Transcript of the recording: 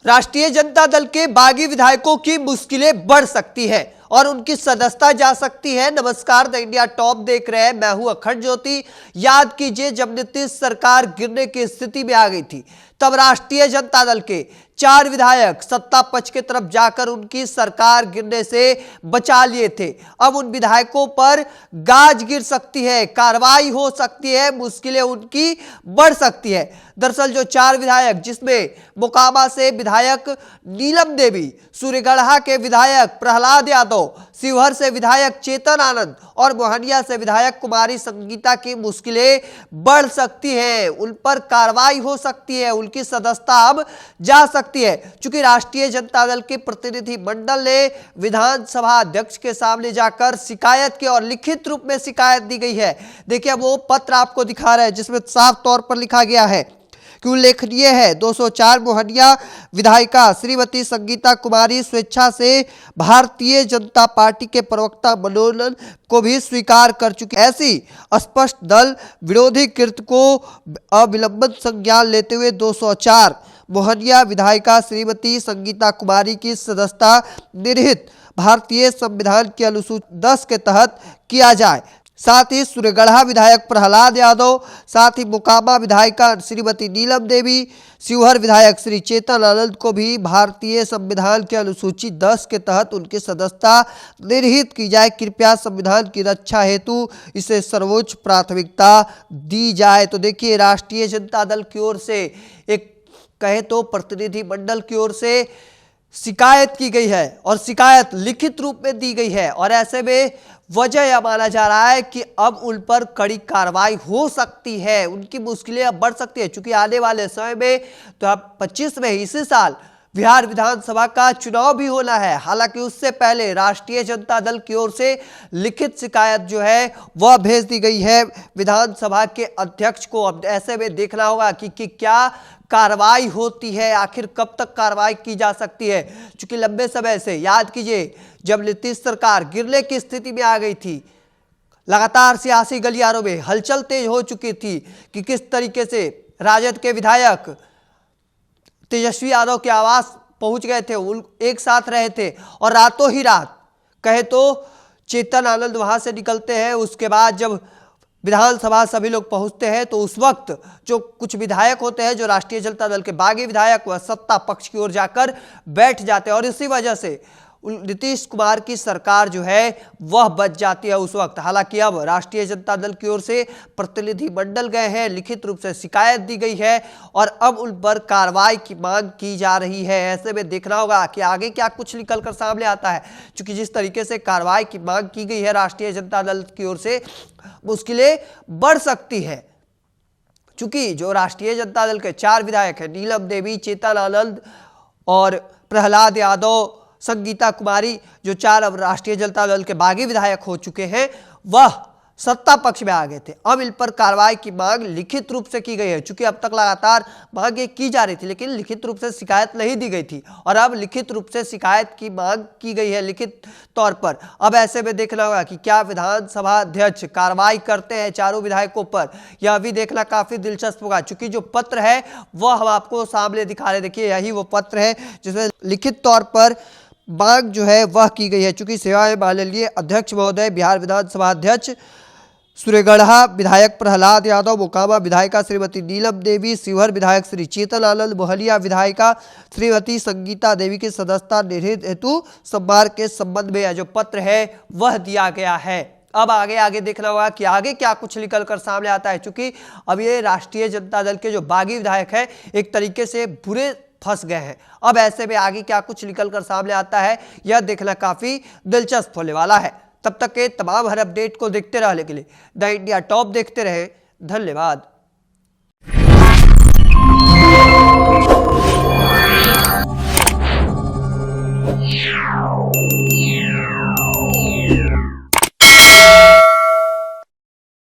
राष्ट्रीय जनता दल के बागी विधायकों की मुश्किलें बढ़ सकती है और उनकी सदस्यता जा सकती है। नमस्कार, द इंडिया टॉप देख रहे हैं, मैं हूं अखंड ज्योति। याद कीजिए, जब नीतीश सरकार गिरने की स्थिति में आ गई थी, तब राष्ट्रीय जनता दल के 4 विधायक सत्ता पक्ष की तरफ जाकर उनकी सरकार गिरने से बचा लिए थे। अब उन विधायकों पर गाज गिर सकती है, कार्रवाई हो सकती है, मुश्किलें उनकी बढ़ सकती है। दरअसल जो 4 विधायक, जिसमें मोकामा से विधायक नीलम देवी, सूर्यगढ़ा के विधायक प्रहलाद यादव, शिवहर से विधायक चेतन आनंद और मोहनिया से विधायक कुमारी संगीता की मुश्किलें बढ़ सकती हैं, उन पर कार्रवाई हो सकती है, उनकी सदस्यता अब जा सकती है। चूंकि राष्ट्रीय जनता दल के प्रतिनिधि मंडल ने विधानसभा अध्यक्ष के सामने जाकर शिकायत की और लिखित रूप में शिकायत दी गई है। देखिए, वो पत्र आपको दिखा रहे हैं, जिसमें साफ तौर पर लिखा गया है कि उल्लेखनीय है 204 मोहनिया विधायिका श्रीमती संगीता कुमारी स्वेच्छा से भारतीय जनता पार्टी के प्रवक्ता मनोनयन को भी स्वीकार कर चुकी। ऐसी स्पष्ट दल विरोधी कृत्य को अविलंबित संज्ञान लेते हुए 204 मोहनिया विधायिका श्रीमती संगीता कुमारी की सदस्यता निर्हित भारतीय संविधान की अनुसूची 10 के तहत किया जाए। साथ ही सूर्यगढ़ा विधायक प्रहलाद यादव, साथ ही मोकामा विधायिका श्रीमती नीलम देवी, शिवहर विधायक श्री चेतन आनंद को भी भारतीय संविधान के अनुसूची 10 के तहत उनकी सदस्यता निर्हित की जाए। कृपया संविधान की रक्षा हेतु इसे सर्वोच्च प्राथमिकता दी जाए। तो देखिए, राष्ट्रीय जनता दल की ओर से एक कहे तो प्रतिनिधि मंडल की ओर से शिकायत की गई है और शिकायत लिखित रूप में दी गई है, और ऐसे में वजह यह माना जा रहा है कि अब उन पर कड़ी कार्रवाई हो सकती है, उनकी मुश्किलें अब बढ़ सकती है। चूंकि आने वाले समय में तो अब 25 में इसी साल बिहार विधानसभा का चुनाव भी होना है। हालांकि उससे पहले राष्ट्रीय जनता दल की ओर से लिखित शिकायत जो है वह भेज दी गई है विधानसभा के अध्यक्ष को। अब ऐसे में देखना होगा कि क्या कार्रवाई होती है, आखिर कब तक कार्रवाई की जा सकती है। चूंकि लंबे समय से, याद कीजिए, जब नीतीश सरकार गिरने की स्थिति में आ गई थी, लगातार सियासी गलियारों में हलचल तेज हो चुकी थी कि किस तरीके से राजद के विधायक तेजस्वी यादव के आवास पहुंच गए थे, एक साथ रहे थे, और रातों ही रात कहे तो चेतन आनंद वहां से निकलते हैं। उसके बाद जब विधानसभा सभी लोग पहुंचते हैं, तो उस वक्त जो कुछ विधायक होते हैं, जो राष्ट्रीय जनता दल के बागी विधायक, वह सत्ता पक्ष की ओर जाकर बैठ जाते हैं, और इसी वजह से नीतीश कुमार की सरकार जो है वह बच जाती है उस वक्त। हालांकि अब राष्ट्रीय जनता दल की ओर से प्रतिनिधि मंडल गए हैं, लिखित रूप से शिकायत दी गई है और अब उन पर कार्रवाई की मांग की जा रही है। ऐसे में देखना होगा कि आगे क्या कुछ निकलकर सामने आता है। क्योंकि जिस तरीके से कार्रवाई की मांग की गई है राष्ट्रीय जनता दल की ओर से, मुश्किलें बढ़ सकती है। चूंकि जो राष्ट्रीय जनता दल के 4 विधायक हैं, नीलम देवी, चेतन आनंद और प्रहलाद यादव, संगीता कुमारी, जो 4 अब राष्ट्रीय जनता दल के बागी विधायक हो चुके हैं, वह सत्ता पक्ष में आ गए थे। अब इन पर कार्रवाई की मांग लिखित रूप से की गई है। चूंकि अब तक लगातार मांगे की जा रही थी, लेकिन लिखित रूप से शिकायत नहीं दी गई थी, और अब लिखित रूप से शिकायत की मांग की गई है लिखित तौर पर। अब ऐसे में देखना होगा कि क्या विधानसभा अध्यक्ष कार्रवाई करते हैं 4 विधायकों पर, यह भी देखना काफी दिलचस्प होगा। चूंकि जो पत्र है वह हम आपको सामने दिखा रहे, देखिए यही वो पत्र है जिसमें लिखित तौर पर मांग जो है वह की गई है। चूंकि सेवाएं माननीय अध्यक्ष महोदय, बिहार विधानसभा अध्यक्ष सूर्यगढ़ा विधायक प्रहलाद यादव, मोकामा विधायिका श्रीमती नीलम देवी, शिवहर विधायक श्री चेतन आनंद, मोहनिया विधायिका श्रीमती संगीता देवी की सदस्यता निर्हित हेतु सोमवार के संबंध में यह जो पत्र है वह दिया गया है। अब आगे देखना होगा कि आगे क्या कुछ निकल कर सामने आता है। चूंकि अब ये राष्ट्रीय जनता दल के जो बागी विधायक है एक तरीके से बुरे फंस गए हैं। अब ऐसे में आगे क्या कुछ निकलकर सामने आता है, यह देखना काफी दिलचस्प होने वाला है। तब तक के तमाम हर अपडेट को देखते रहने के लिए द इंडिया टॉप देखते रहे। धन्यवाद।